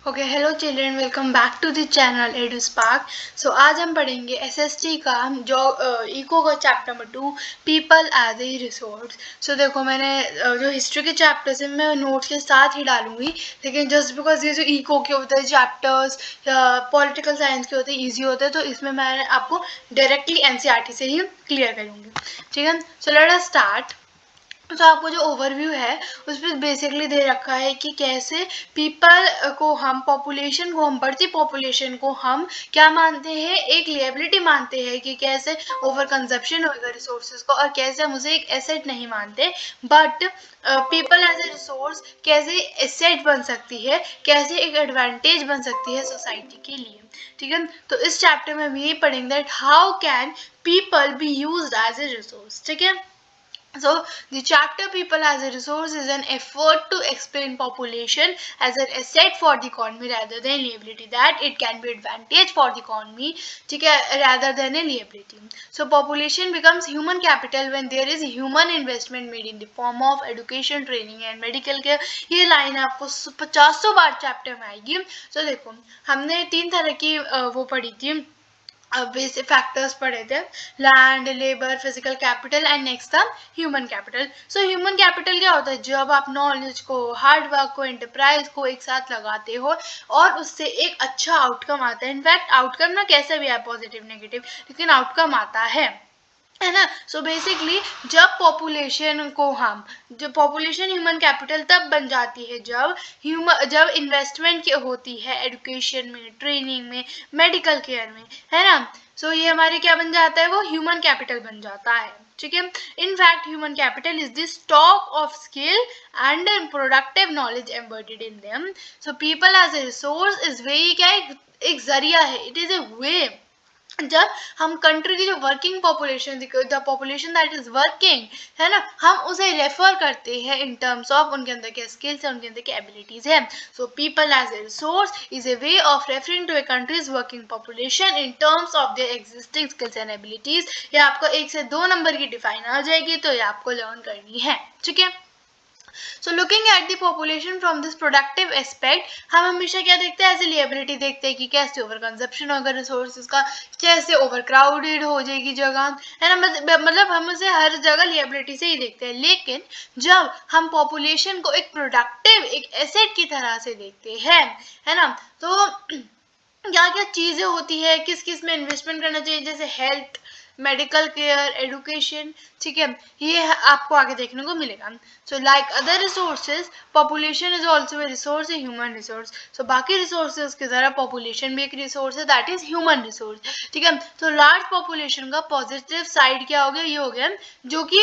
Okay, hello children, welcome back to the channel Eduspark. So आज हम पढ़ेंगे SST का जो इको का chapter number 2, people as a resource. So देखो, मैंने जो हिस्ट्री के चैप्टर्स हैं मैं नोट्स के साथ ही डालूंगी, लेकिन जस्ट बिकॉज ये जो इको के होते हैं चैप्टर्स या पॉलिटिकल साइंस के होते हैं ईजी होते हैं, तो इसमें मैं आपको डायरेक्टली एनसीईआरटी से ही क्लियर करूँगी। ठीक है, सो लेट अस स्टार्ट। तो आपको जो ओवरव्यू है उसमें बेसिकली दे रखा है कि कैसे पीपल को हम पॉपुलेशन को हम बढ़ती पॉपुलेशन को हम क्या मानते हैं, एक लिएबिलिटी मानते हैं कि कैसे ओवर कंजप्शन होगा रिसोर्सेज को, और कैसे हम उसे एक एसेट नहीं मानते, but people as a resource कैसे एसेट बन सकती है, कैसे एक एडवांटेज बन सकती है सोसाइटी के लिए। ठीक है, तो इस चैप्टर में हम यही पढ़ेंगे that how can people be used as a resource. ठीक है, so the chapter people as a resource is an effort to explain population as an asset for the economy rather than liability, that it can be advantage for the economy, rather than a liability. So population becomes human capital when there is human investment made in the form of education, training and medical care. ये line आपको 50 बार chapter में आएगी। तो देखो, हमने 3 तरह की वो पढ़ी थी, बेसिक फैक्टर्स पढ़े थे, land, labour, physical capital and next था human capital. So human capital क्या होता है? जब आप नॉलेज को, हार्ड वर्क को, एंटरप्राइज को एक साथ लगाते हो और उससे एक अच्छा आउटकम आता है। इनफैक्ट आउटकम ना कैसे भी है, पॉजिटिव नेगेटिव, लेकिन आउटकम आता है ना। सो बेसिकली जब पॉपुलेशन ह्यूमन कैपिटल तब बन जाती है जब इन्वेस्टमेंट होती है एजुकेशन में, ट्रेनिंग में, मेडिकल केयर में, है ना। सो ये हमारे क्या बन जाता है, वो ह्यूमन कैपिटल बन जाता है। ठीक है, in fact human capital is the stock of skill and productive knowledge embedded in them. So people as a resource is way, क्या एक जरिया है, इट इज ए वे। जब हम कंट्री की जो working population, the population that is working, है ना, हम उसे रेफर करते हैं इन टर्म्स ऑफ उनके अंदर के स्किल्स है, उनके अंदर के एबिलिटीज है। So people as a resource is a way of referring to a country's working population in terms of their existing skills and abilities. ये आपको 1 से 2 नंबर की डिफाइन आ जाएगी, तो ये आपको लर्न करनी है। ठीक है, so looking at the population from this productive aspect, हम हमेशा क्या देखते हैं, एज ए लिएबिलिटी देखते हैं कि कैसे ओवर कंजप्शन होगा रिसोर्सेज का, कैसे ओवर क्राउडेड हो जाएगी जगह, है ना। मतलब हम उसे हर जगह लिएबिलिटी से ही देखते हैं, लेकिन जब हम पॉपुलेशन को एक प्रोडक्टिव, एक एसेट की तरह से देखते हैं, है ना, तो क्या क्या चीजें होती है, किस किस में इन्वेस्टमेंट करना चाहिए, जैसे हेल्थ, मेडिकल केयर, एजुकेशन। ठीक है, ये आपको आगे देखने को मिलेगा। So like other resources, population is also a resource, a human resource. So बाकी रिसोर्सेज की तरह पॉपुलेशन भी एक रिसोर्स है, दैट इज ह्यूमन रिसोर्स। ठीक है, तो लार्ज पॉपुलेशन का पॉजिटिव साइड क्या हो गया, ये हो गया जो कि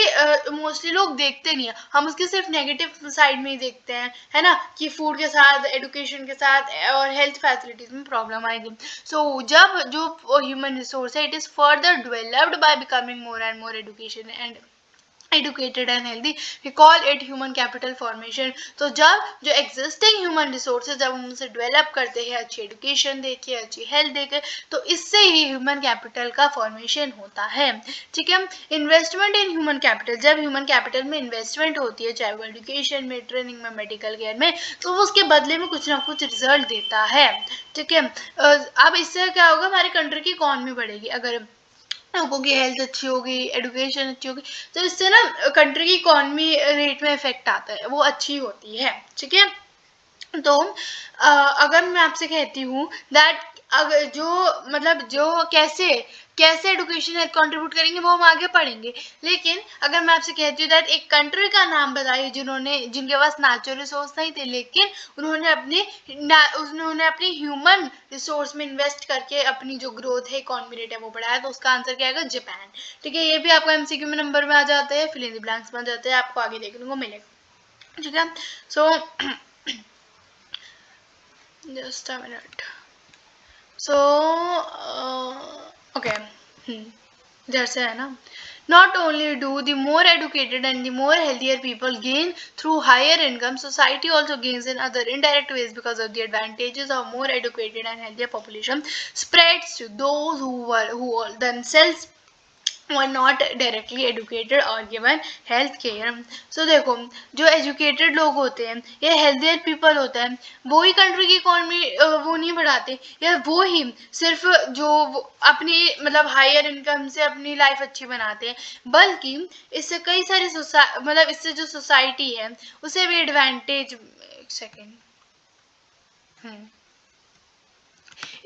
मोस्टली लोग देखते नहीं है, हम उसके सिर्फ नेगेटिव साइड में ही देखते हैं, है ना, कि फूड के साथ, एजुकेशन के साथ और हेल्थ फैसिलिटीज में प्रॉब्लम आएगी। सो जब जो ह्यूमन रिसोर्स है, it is further developed by becoming more and more educated and healthy, we call it human capital formation। तो जब जो existing human resources जब हम उनसे डेवलप करते हैं, अच्छी एजुकेशन देके, अच्छी हेल्थ देके, तो इससे ही ह्यूमन कैपिटल का फॉर्मेशन होता है। ठीक है, इन्वेस्टमेंट इन ह्यूमन कैपिटल, जब ह्यूमन कैपिटल में इन्वेस्टमेंट होती है, चाहे वो एजुकेशन में, ट्रेनिंग में, मेडिकल केयर में, तो वो उसके बदले में कुछ ना कुछ रिजल्ट देता है। ठीक है, अब इससे क्या होगा, हमारी कंट्री की इकॉनमी बढ़ेगी। अगर लोगों की हेल्थ अच्छी होगी, एजुकेशन अच्छी होगी, तो इससे ना कंट्री की इकॉनमी रेट में इफेक्ट आता है, वो अच्छी होती है। ठीक है, तो अगर मैं आपसे कहती हूँ दैट अगर जो मतलब जो कैसे कैसे एजुकेशन हेल्थ कंट्रीब्यूट करेंगे वो हम आगे पढ़ेंगे, लेकिन अगर मैं आपसे कहती हूँ दैट एक कंट्री का नाम बताइए जिनके पास नेचुरल रिसोर्स नहीं थे, लेकिन उन्होंने अपनी ह्यूमन रिसोर्स में इन्वेस्ट करके अपनी जो ग्रोथ है, इकोनॉमी रेट है, वो बढ़ाया, तो उसका आंसर क्या आएगा, जापान। ठीक है, ये भी आपको एमसीक्यू में नंबर में आ जाते हैं, फिल इन द ब्लैंक्स में आ जाते हैं, आपको आगे देखने को मिलेगा। ठीक है, सो just a minute. So okay, जैसे है ना, not only do the more educated and the more healthier people gain through higher income, society also gains in other indirect ways because of the advantages of more educated and healthier population spreads to those who themselves were not directly educated or given health care. So देखो, जो educated लोग होते हैं या healthier people होते हैं, वो ही country की economy वो नहीं बढ़ाते, या वो ही सिर्फ जो अपनी मतलब higher income से अपनी life अच्छी बनाते हैं, बल्कि इससे कई सारी मतलब इससे जो society है उसे भी advantage, एक second,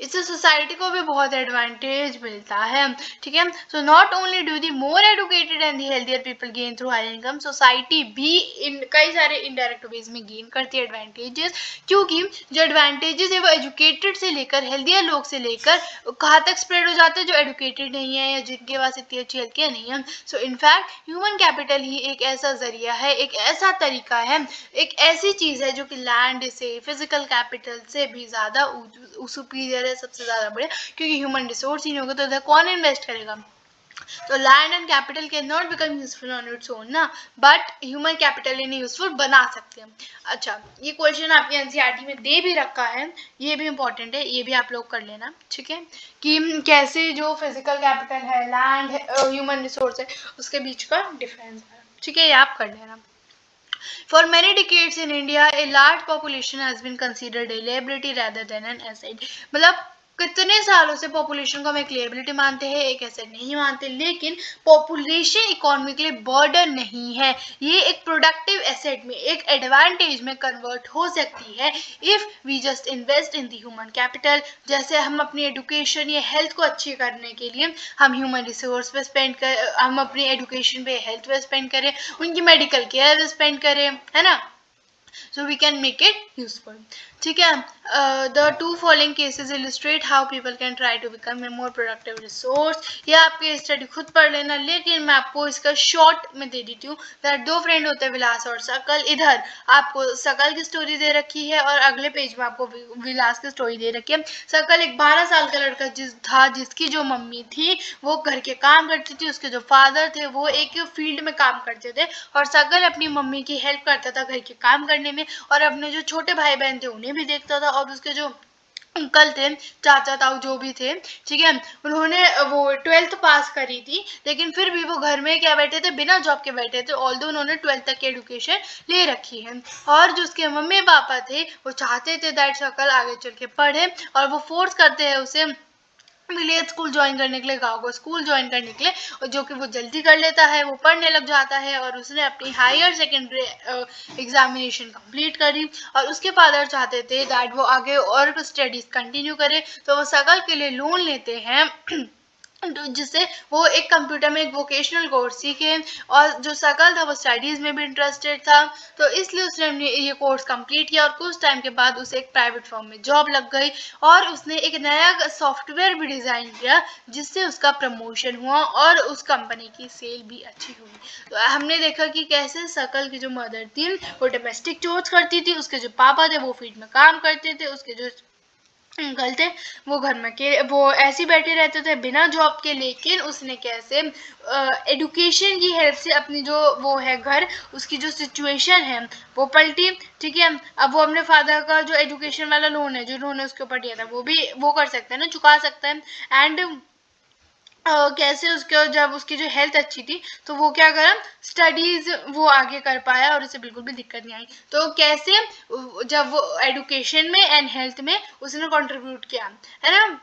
इससे सोसाइटी को भी बहुत एडवांटेज मिलता है, ठीक है। So not only do the more educated and the healthier people gain through high income, society भी इन कई सारे इनडायरेक्ट वेज में गेन करती है एडवांटेजेस, क्योंकि जो एडवांटेजेस है वो एजुकेटेड से लेकर हेल्थियर लोग से लेकर कहाँ तक स्प्रेड हो जाते हैं जो एडुकेटेड नहीं है या जिनके पास इतनी अच्छी हेल्थ केयर नहीं है। सो इनफैक्ट ह्यूमन कैपिटल ही एक ऐसा जरिया है, एक ऐसा तरीका है, एक ऐसी चीज है जो कि लैंड से, फिजिकल कैपिटल से भी ज्यादा सुपीरियर है, सबसे ज्यादा बढ़िया, क्योंकि ह्यूमन रिसोर्स ही नहीं होगा तो इधर कौन इन्वेस्ट करेगा। तो land and capital can not become useful on its own ना, बट ह्यूमन कैपिटल इन्हें यूजफुल बना सकते हैं। अच्छा, ये क्वेश्चन आपके एनसीईआरटी में दे भी रखा है, ये भी इंपॉर्टेंट है, ये भी आप लोग कर लेना, ठीक है, कि कैसे जो फिजिकल कैपिटल है, लैंड है, ह्यूमन रिसोर्स है, उसके बीच का डिफरेंस है, ठीक है, ये आप कर लेना। For many decades in India, a large population has been considered a liability rather than an asset. मतलब कितने सालों से पॉपुलेशन को हम एक लिएबिलिटी मानते हैं, एक एसेट नहीं मानते, लेकिन पॉपुलेशन इकोनॉमी के लिए बर्डन नहीं है, ये एक प्रोडक्टिव एसेट में, एक एडवांटेज में कन्वर्ट हो सकती है if we just invest in the human capital. जैसे हम अपनी एजुकेशन या हेल्थ को अच्छी करने के लिए हम ह्यूमन रिसोर्स पे स्पेंड कर, हम अपनी एजुकेशन पे, हेल्थ पे स्पेंड करें, उनकी मेडिकल केयर पे स्पेंड करें, है ना, so we can make it useful, ठीक है। The two following cases illustrate how people can try to become a more productive resource। ये आपके स्टडी खुद पढ़ लेना, लेकिन मैं आपको इसका शॉर्ट में दे देती हूँ। दो फ्रेंड होते हैं, विलास और सकल। इधर आपको सकल की स्टोरी दे रखी है और अगले पेज में आपको विलास की स्टोरी दे रखी है। सकल एक 12 साल का लड़का था जिसकी जो मम्मी थी वो घर के काम करती थी, उसके जो फादर थे वो एक फील्ड में काम करते थे, और सकल अपनी मम्मी की हेल्प करता था घर के काम करने में, और अपने जो छोटे भाई बहन थे उन्हें भी देखता था, और उसके जो अंकल थे, चाचा ताऊ जो भी थे, ठीक है, उन्होंने वो 12th पास करी थी, लेकिन फिर भी वो घर में क्या बैठे थे, बिना जॉब के बैठे थे, ऑल्दो उन्होंने 12th तक की एजुकेशन ले रखी है। और जो उसके मम्मी पापा थे वो चाहते थे दैट सकल आगे चल के पढ़े, और वो फोर्स करते हैं उसे विलेज स्कूल ज्वाइन करने के लिए, गाँव को स्कूल ज्वाइन करने के लिए, और जो कि वो जल्दी कर लेता है, वो पढ़ने लग जाता है, और उसने अपनी हायर सेकेंडरी एग्जामिनेशन कंप्लीट करी, और उसके फादर चाहते थे दैट वो आगे और स्टडीज कंटिन्यू करे, तो वो सकल के लिए लोन लेते हैं जिससे वो एक कंप्यूटर में एक वोकेशनल कोर्स सीखे, और जो सकल था वो स्टडीज में भी इंटरेस्टेड था, तो इसलिए उसने ये कोर्स कंप्लीट किया, और कुछ टाइम के बाद उसे एक प्राइवेट फर्म में जॉब लग गई, और उसने एक नया सॉफ्टवेयर भी डिजाइन किया जिससे उसका प्रमोशन हुआ और उस कंपनी की सेल भी अच्छी हुई। तो हमने देखा कि कैसे सकल की जो मदर थी वो डोमेस्टिक चोर्स करती थी, उसके जो पापा थे वो फील्ड में काम करते थे, उसके जो अंकल थे वो घर में के वो ऐसे ही बैठे रहते थे बिना जॉब के, लेकिन उसने कैसे एडुकेशन की हेल्प से अपनी जो वो है घर, उसकी जो सिचुएशन है वो पलटी, ठीक है। अब वो अपने फादर का जो एजुकेशन वाला लोन है जो उन्होंने उसके ऊपर दिया था वो भी वो कर सकता है ना, चुका सकता है, एंड कैसे उसके जब उसकी जो हेल्थ अच्छी थी तो वो क्या करा, स्टडीज वो आगे कर पाया और उसे बिल्कुल भी दिक्कत नहीं आई। तो कैसे जब वो एजुकेशन में एंड हेल्थ में उसने कंट्रीब्यूट किया, है ना,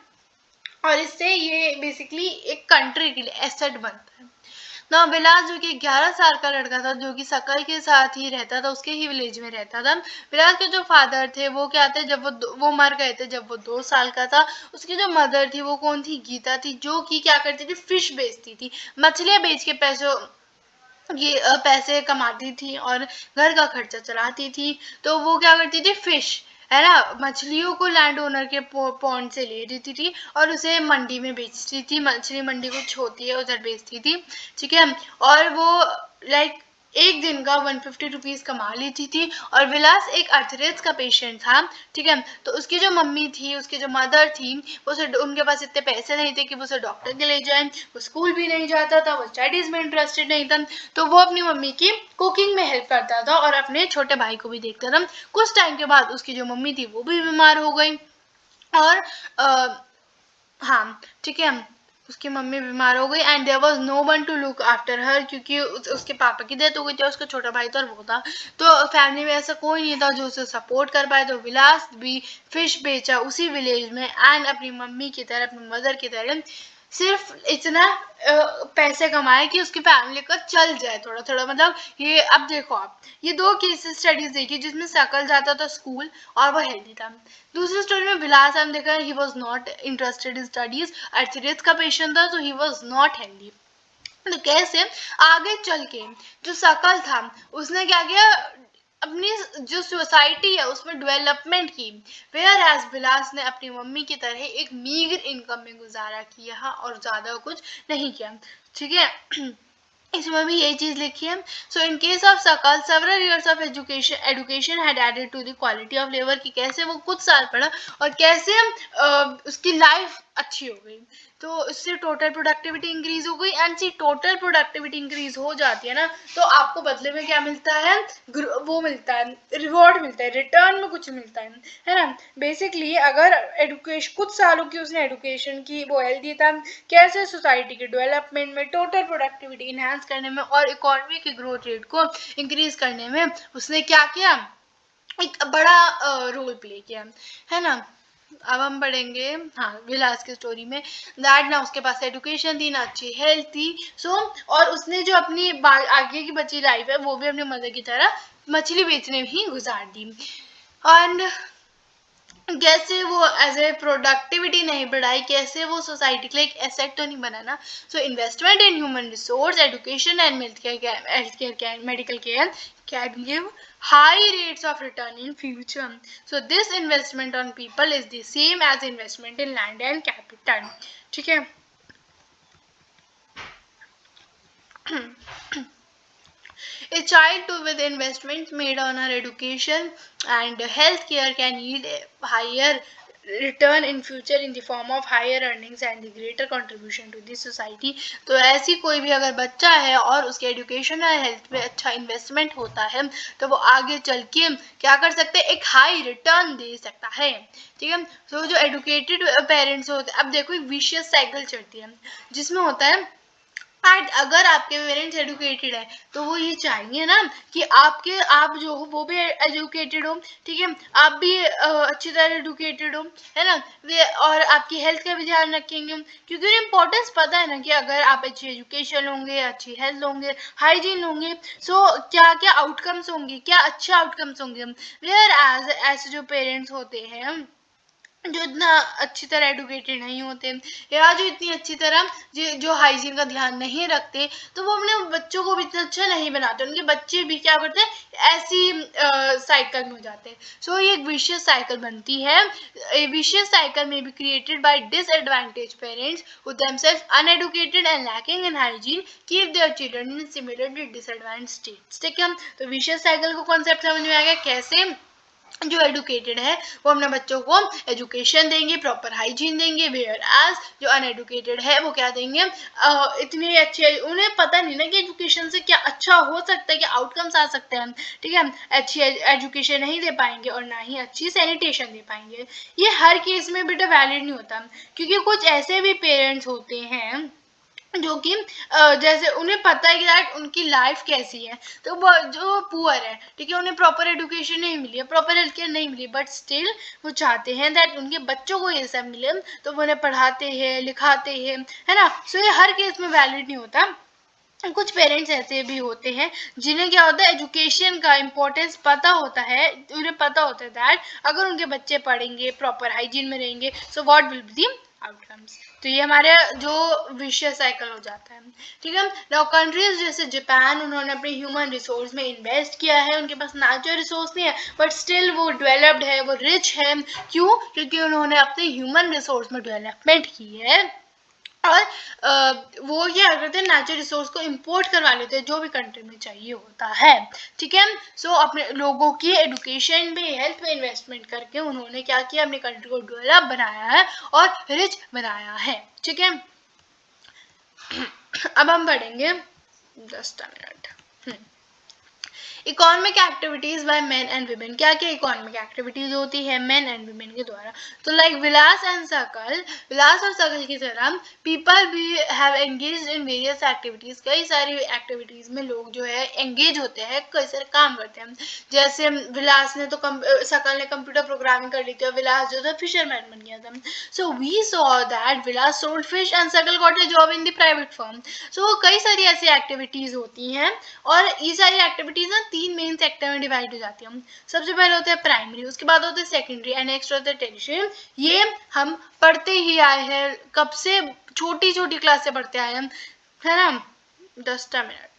और इससे ये बेसिकली एक कंट्री के लिए एसेट बनता है ना। विलास जो कि 11 साल का लड़का था जो कि सकल के साथ ही रहता था, उसके ही विलेज में रहता था। विलास के जो फादर थे वो क्या थे, जब वो मर गए थे जब वो 2 साल का था। उसकी जो मदर थी वो कौन थी, गीता थी, जो कि क्या करती थी, फिश बेचती थी, मछलियां बेच के पैसे कमाती थी और घर का खर्चा चलाती थी। तो वो क्या करती थी, फिश है ना, मछलियों को लैंड ओनर के पॉन्ड से ले लेती थी और उसे मंडी में बेचती थी, मछली मंडी कुछ होती है उधर बेचती थी, ठीक है। और वो लाइक एक दिन का 150 रुपीज कमा लेती थी। और विलास एक अर्थरेट्स का पेशेंट था, ठीक है, तो उसकी जो मम्मी थी, उसकी जो मदर थी, उनके पास इतने पैसे नहीं थे कि वो उसे डॉक्टर के ले जाए, वो स्कूल भी नहीं जाता था, वो स्टडीज में इंटरेस्टेड नहीं था, तो वो अपनी मम्मी की कुकिंग में हेल्प करता था और अपने छोटे भाई को भी देखता था। कुछ टाइम के बाद उसकी जो मम्मी थी वो भी बीमार हो गई, और हाँ ठीक है, उसकी मम्मी बीमार हो गई and there was no one to look after her, क्योंकि उसके पापा की डेथ हो गई थी, उसका छोटा भाई था और वो था, तो फैमिली में ऐसा कोई नहीं था जो उसे सपोर्ट कर पाए। तो विलास भी फिश बेचा उसी विलेज में एंड अपनी मम्मी की तरह, अपनी मदर की तरह सिर्फ इतना पैसे कमाए कि उसकी फैमिली का चल जाए थोड़ा थोड़ा। मतलब ये अब देखो आप, ये दो केसेस स्टडीज देखी जिसमें सकल जाता था स्कूल और वो हेल्दी था। दूसरी स्टोरी में विलास हम देखा he was not interested in studies, arthritis का पेशेंट था, तो ही वॉज नॉट हेल्दी। तो कैसे आगे चल के जो सकल था उसने क्या किया, अपनी जो सोसाइटी है उसमें डेवलपमेंट की, वेयर एज विलास ने अपनी मम्मी की तरह एक मीगर इनकम में गुजारा किया और ज्यादा कुछ नहीं किया। ठीक है, इसमें भी यही चीज लिखी है। सो इन केस ऑफ सकल several years of education had added to the quality of labour, कि कैसे वो कुछ साल पढ़ा और कैसे उसकी लाइफ अच्छी हो गई, तो इससे टोटल प्रोडक्टिविटी इंक्रीज हो गई। And see total productivity increase हो जाती है ना, तो आपको बदले में क्या मिलता है, वो मिलता है, रिवॉर्ड मिलता है, रिटर्न में कुछ मिलता है ना। बेसिकली अगर एडुकेशन कुछ सालों की उसने एडुकेशन की, वो हेल्दी था, कैसे सोसाइटी के डेवलपमेंट में, टोटल प्रोडक्टिविटी इनहांस करने में और इकोनॉमी के ग्रोथ रेट को इंक्रीज करने में उसने क्या किया, एक बड़ा रोल प्ले किया, है ना। अब हम पढ़ेंगे हाँ विलास की स्टोरी में, दैट ना उसके पास एजुकेशन थी ना अच्छी हेल्थ थी, सो और उसने जो अपनी आगे की बची लाइफ है वो भी अपने मदर की तरह मछली बेचने में ही गुजार दी। एंड कैसे वो एज ए प्रोडक्टिविटी नहीं बढ़ाई, कैसे वो सोसाइटी के लिए एक एसेट तो नहीं बना ना। So investment in human resource education and health care medical care can give high rates of return in future. So this investment on people is the same as investment in land and capital. ठीक है, a child too with investments made on her education and health care can yield a higher return in future in the form of higher earnings and the greater contribution to the society. तो ऐसी कोई भी अगर बच्चा है और उसके education और हेल्थ में अच्छा इन्वेस्टमेंट होता है तो वो आगे चल के क्या कर सकते हैं, एक हाई रिटर्न दे सकता है। ठीक है, तो जो एडुकेटेड पेरेंट्स होते हैं, अब देखो एक विशियस साइकिल चलती है जिसमें होता है एंड अगर आपके पेरेंट्स एजुकेटेड है तो वो ये चाहेंगे ना कि आप जो हो वो भी एजुकेटेड हो, ठीक है, आप भी अच्छी तरह एजुकेटेड हो, है ना, वे और आपकी हेल्थ का भी ध्यान रखेंगे, क्योंकि उन्हें इम्पोर्टेंस पता है ना कि अगर आप अच्छी एजुकेशन होंगे, अच्छी हेल्थ होंगे, हाइजीन होंगे, सो क्या क्या आउटकम्स होंगे, क्या अच्छे आउटकम्स होंगे। वेयर एज ऐसे जो पेरेंट्स होते हैं जो इतना अच्छी तरह एडुकेटेड नहीं होते या जो इतनी अच्छी तरह जो हाइजीन का ध्यान नहीं रखते, तो वो अपने बच्चों को भी इतना अच्छा नहीं बनाते, उनके बच्चे भी क्या करते हैं ऐसी साइकिल में हो जाते हैं। सो ये एक विशियस साइकिल बनती है। A vicious cycle may be created by disadvantage parents who themselves uneducated and lacking in hygiene keep their children in similarly disadvantage states. ठीक है, तो विशियस साइकिल को कॉन्सेप्ट समझ में आ गया, कैसे जो एडुकेटेड है वो अपने बच्चों को एजुकेशन देंगे, प्रॉपर हाइजीन देंगे, वेयर एज जो अनएडुकेटेड है वो क्या देंगे, इतने अच्छे, उन्हें पता नहीं ना कि एजुकेशन से क्या अच्छा हो सकता है, क्या आउटकम्स आ सकते हैं। ठीक है, अच्छी एजुकेशन नहीं दे पाएंगे और ना ही अच्छी सैनिटेशन दे पाएंगे। ये हर केस में बेटा वैलिड नहीं होता, क्योंकि कुछ ऐसे भी पेरेंट्स होते हैं जो कि जैसे उन्हें पता है कि यार उनकी लाइफ कैसी है, तो वो जो पुअर है, ठीक है, उन्हें प्रॉपर एजुकेशन नहीं मिली है, प्रॉपर हेल्थ केयर नहीं मिली, बट स्टिल वो चाहते हैं दैट उनके बच्चों को ये सब मिले, तो वो उन्हें पढ़ाते हैं, लिखाते हैं, है ना। सो ये हर केस में वैलिड नहीं होता। कुछ पेरेंट्स ऐसे भी होते हैं जिन्हें क्या होता है एजुकेशन का इम्पोर्टेंस पता होता है, उन्हें पता होता है दैट अगर उनके बच्चे पढ़ेंगे, प्रॉपर हाइजीन में रहेंगे, so what will be the outcomes. तो ये हमारे जो विशियस साइकिल हो जाता है। ठीक है, नाउ कंट्रीज जैसे जापान, उन्होंने अपने ह्यूमन रिसोर्स में इन्वेस्ट किया है, उनके पास नेचुरल रिसोर्स नहीं है बट स्टिल वो डेवलप्ड है, वो रिच है। क्यों? क्योंकि उन्होंने अपने ह्यूमन रिसोर्स में डेवलपमेंट की है और वो क्या करते हैं, नेचुरल रिसोर्स को इंपोर्ट करवा लेते हैं जो भी कंट्री में चाहिए होता है। ठीक है, सो अपने लोगों की एजुकेशन में, हेल्थ में इन्वेस्टमेंट करके उन्होंने क्या किया, अपनी कंट्री को डेवलप बनाया है और रिच बनाया है। ठीक है, अब हम पढ़ेंगे, just a minute. Economic activities by men and women, क्या क्या इकोनॉमिक एक्टिविटीज होती है मेन एंड वुमेन के द्वारा? तो लाइक विलास एंड सकल, विलास और सकल की तरह पीपल भी have engaged in various activities, कई सारी एक्टिविटीज में लोग जो है एंगेज होते हैं, कई सारे काम करते हैं। जैसे विलास ने तो सकल ने कंप्यूटर प्रोग्रामिंग कर ली थी और विलास जो था फिशरमैन बन गया था। So we saw that Vilas sold fish and Sakal got a job in the private firm. So कई सारी ऐसी एक्टिविटीज होती हैं और ये सारी एक्टिविटीज ना 3 मेन सेक्टर में डिवाइड हो जाती हैं। सबसे पहले होता है प्राइमरी, उसके बाद होता है सेकेंडरी एंड नेक्स्ट होता है टेरिशरी। ये हम पढ़ते ही आए हैं, कब से, छोटी छोटी क्लास से पढ़ते आए हैं, है ना। 10 minute.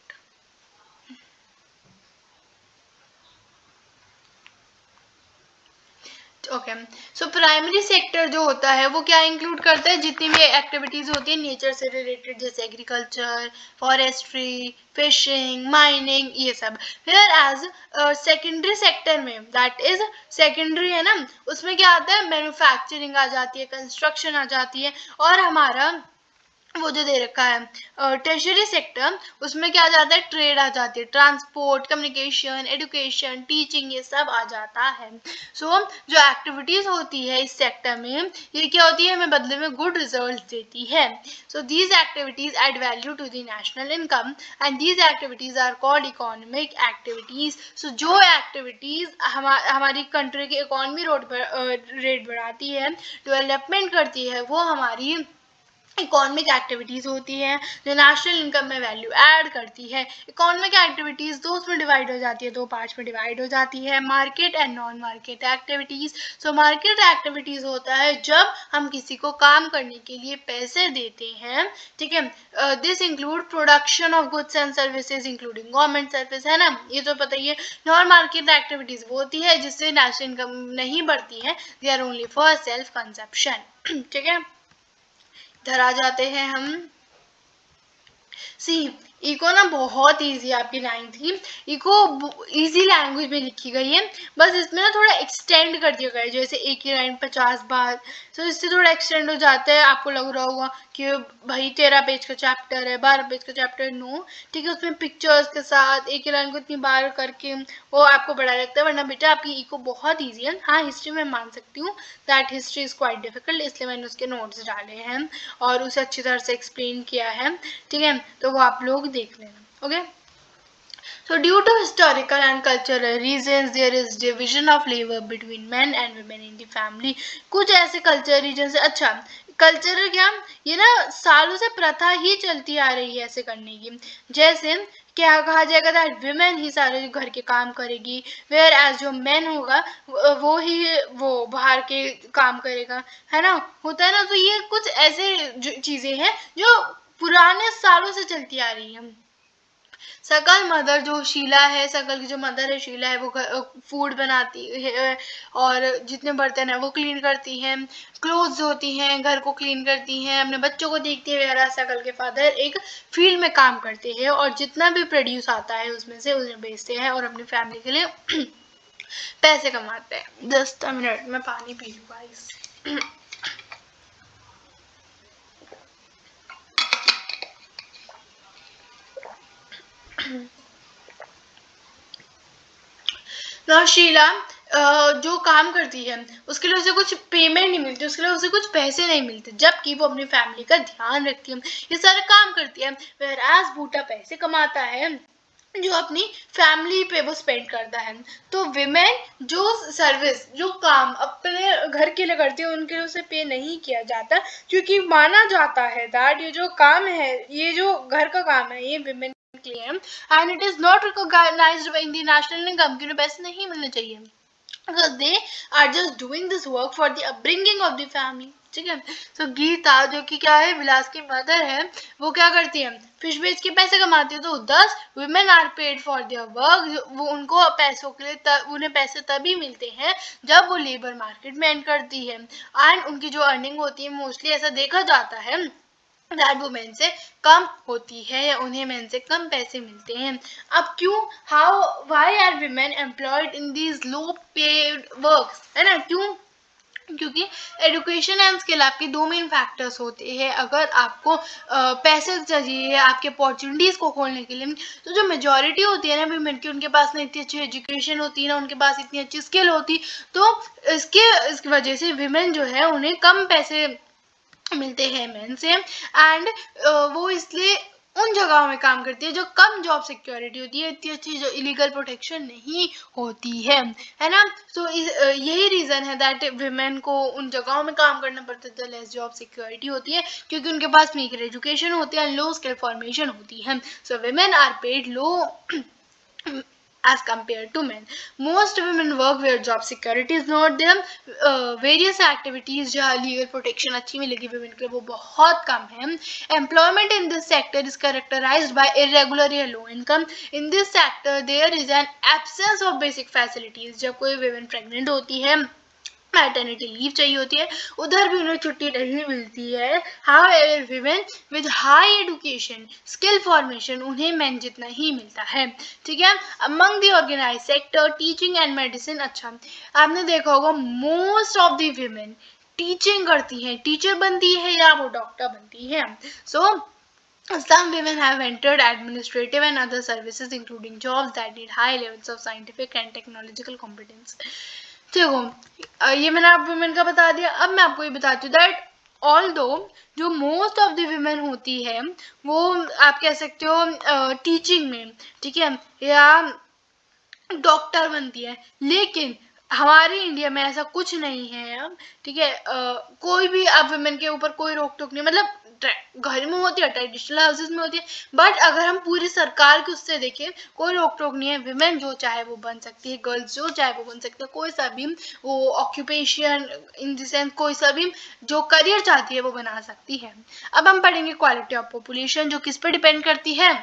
Okay, so primary sector जो होता है वो क्या इंक्लूड करता है, जितनी भी एक्टिविटीज होती है नेचर से रिलेटेड, जैसे एग्रीकल्चर, फॉरेस्ट्री, फिशिंग, माइनिंग, ये सब। फिर एज सेकेंडरी सेक्टर में, दैट इज सेकेंडरी है ना, उसमें क्या आता है, मैन्युफैक्चरिंग आ जाती है, कंस्ट्रक्शन आ जाती है, और हमारा वो जो दे रखा है टर्शियरी सेक्टर, उसमें क्या आ जाता है, ट्रेड आ जाती है, ट्रांसपोर्ट, कम्युनिकेशन, एजुकेशन, टीचिंग, ये सब आ जाता है। सो जो एक्टिविटीज होती है इस सेक्टर में, ये क्या होती है, हमें बदले में गुड रिजल्ट देती है। So these activities add value to the national income and these activities are called economic activities. So जो एक्टिविटीज हमारी कंट्री की इकोनॉमी रेट बढ़ाती है, डेवलपमेंट करती है, वो हमारी इकोनॉमिक एक्टिविटीज होती है, जो नेशनल इनकम में वैल्यू ऐड करती है। इकोनॉमिक एक्टिविटीज दो उसमें डिवाइड हो जाती है, दो पार्ट्स में डिवाइड हो जाती है, market and non market activities. So market activities होता है जब हम किसी को काम करने के लिए पैसे देते हैं, ठीक है। This include production of goods and services including government service, है ना, ये तो पता ही है। नॉन मार्केट एक्टिविटीज वो होती है जिससे नेशनल इनकम नहीं बढ़ती है, they are only for self consumption, ठीक है। इधर आ जाते हैं हम। सी इको ना बहुत इजी आपकी लाइन थी, इको इजी लैंग्वेज में लिखी गई है, बस इसमें ना थोड़ा एक्सटेंड कर दिया गया है, जैसे एक ही लाइन 50 बार, तो इससे थोड़ा एक्सटेंड हो जाता है। आपको लग रहा होगा कि भाई 13 पेज का चैप्टर है, 12 पेज का चैप्टर, नो, ठीक है, उसमें पिक्चर्स के साथ एक ही लाइन को इतनी बार करके वो आपको बड़ा लगता है, वरना बेटा आपकी इको बहुत ईजी है। हाँ, हिस्ट्री में मान सकती हूँ that history is quite difficult, इसलिए मैंने उसके नोट्स डाले हैं और उसे अच्छी तरह से एक्सप्लेन किया है, ठीक है, तो वो आप लोग देख लेना। Okay, so due to historical and cultural reasons there is division of labor between men and women in the family। कुछ ऐसे कल्चर रीजन से, अच्छा कल्चर क्या, ये ना सालों से प्रथा ही चलती आ रही है ऐसे करने की। जैसे क्या कहा जाएगा, दैट विमेन ही सारे घर के काम करेगी, वेयर एज जो मैन होगा वो ही वो बाहर के काम करेगा, है ना, होता है ना। तो ये कुछ ऐसे चीजें हैं जो पुराने सालों से चलती आ रही है। सकल मदर जो शीला है, सकल की जो मदर है शीला है, वो फूड बनाती है और जितने बर्तन है वो क्लीन करती हैं, क्लोथ्स होती हैं, घर को क्लीन करती हैं, अपने बच्चों को देखती है वगैरह। सकल के फादर एक फील्ड में काम करते हैं और जितना भी प्रोड्यूस आता है उसमें से उन्हें बेचते हैं और अपनी फैमिली के लिए पैसे कमाते हैं। 10 मिनट में पानी पी लूँ गाइस। शीला जो काम करती है उसके लिए उसे कुछ पेमेंट नहीं मिलती, उसके लिए उसे कुछ पैसे नहीं मिलते, जबकि वो अपनी फैमिली का ध्यान रखती है, ये सारे काम करती है। व्हेयरएज बूटा पैसे कमाता है जो अपनी फैमिली पे वो स्पेंड करता है। तो विमेन जो सर्विस, जो काम अपने घर के लिए करती है, उनके लिए उसे पे नहीं किया जाता, क्योंकि माना जाता है दैट ये जो काम है, ये जो घर का काम है, ये विमेन के लिए है and it is not recognised in the national income, क्योंकि पैसे नहीं मिलने चाहिए, because they are just doing this work for the upbringing of the family, ठीक है। तो गीता जो कि क्या है, विलास की मदर है, वो क्या करती है, फिश बेच के पैसे कमाती है। तो 10 women are paid for their work, वो उनको पैसों के लिए उन्हें पैसे तभी मिलते हैं जब वो लेबर मार्केट में एंड करती है, एंड उनकी जो अर्निंग होती है मोस्टली ऐसा देखा जाता है दैट वो मेन से कम होती है या उन्हें मेन से कम पैसे मिलते हैं। अब क्यों, how why are women employed in these low paid works, है ना, क्यों क्योंकि एजुकेशन एंड स्किल आपके दो मेन फैक्टर्स होते हैं। अगर आपको पैसे चाहिए आपके अपॉर्चुनिटीज़ को खोलने के लिए, तो जो मेजॉरिटी होती है ना वुमेन की, उनके पास ना इतनी अच्छी एजुकेशन होती है ना उनके पास इतनी अच्छी स्किल होती, तो इसकी वजह से विमेन जो है उन्हें कम पैसे मिलते हैं मेन से, एंड वो इसलिए उन जगहों में काम करती है जो कम जॉब सिक्योरिटी होती है, इतनी अच्छी जो इलीगल प्रोटेक्शन नहीं होती है ना। तो यही रीज़न है दैट विमेन को उन जगहों में काम करना पड़ता है, लेस जॉब सिक्योरिटी होती है, क्योंकि उनके पास वीकर एजुकेशन होती है, लो स्किल फॉर्मेशन होती है। So women are paid low as compared to men. Most women work where job security is not there. Various activities जहाँ legal protection अच्छी मिलेगी women के, वो बहुत कम है. Employment in this sector is characterized by irregular या low income. In this sector there is an absence of basic facilities. जब कोई women pregnant होती है, मैटर्निटी लीव चाहिए होती है, उधर भी उन्हें छुट्टी नहीं मिलती है. However women with high education skill formation, उन्हें मैन जितना ही मिलता है. ठीक है. Among the organize sector teaching and medicine. अच्छा, आपने देखा होगा most of the women teaching करती हैं, टीचर बनती है या वो डॉक्टर बनती है. सो some women have entered administrative and other services including jobs that need high levels of scientific and technological competence. देखो, ये मैंने आप वुमेन का बता दिया. अब मैं आपको ये बताती हूँ दैट ऑल्दो जो मोस्ट ऑफ द वुमेन होती है वो आप कह सकते हो टीचिंग में, ठीक है, या डॉक्टर बनती है, लेकिन हमारे इंडिया में ऐसा कुछ नहीं है. ठीक है. कोई भी आप वुमेन के ऊपर कोई रोक टोक नहीं, मतलब घर में होती है, ट्रेडिशनल हाउसेस में होती है, बट अगर हम पूरी सरकार के उससे देखें कोई रोक टोक नहीं है. विमेन जो चाहे वो बन सकती है, गर्ल्स जो चाहे वो बन सकती है, कोई सा भी वो ऑक्यूपेशन इन द सेंस कोई सा भी जो करियर चाहती है वो बना सकती है. अब हम पढ़ेंगे क्वालिटी ऑफ पॉपुलेशन, जो किस पे डिपेंड करती है,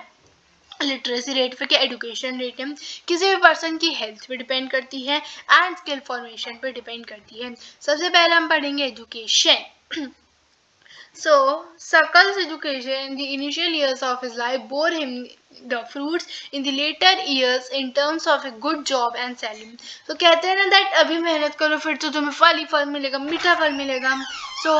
लिटरेसी रेट पे, क्या एजुकेशन रेट है, किसी भी पर्सन की हेल्थ पे डिपेंड करती है, एंड स्किल फॉर्मेशन पे डिपेंड करती है. सबसे पहले हम पढ़ेंगे education. So, Sakal's education in the initial years of his life bore him the fruits in the later years in terms of a good job and salary. तो कहते हैं ना दैट अभी मेहनत करो फिर तो तुम्हें फल ही फल मिलेगा, मीठा फल मिलेगा. So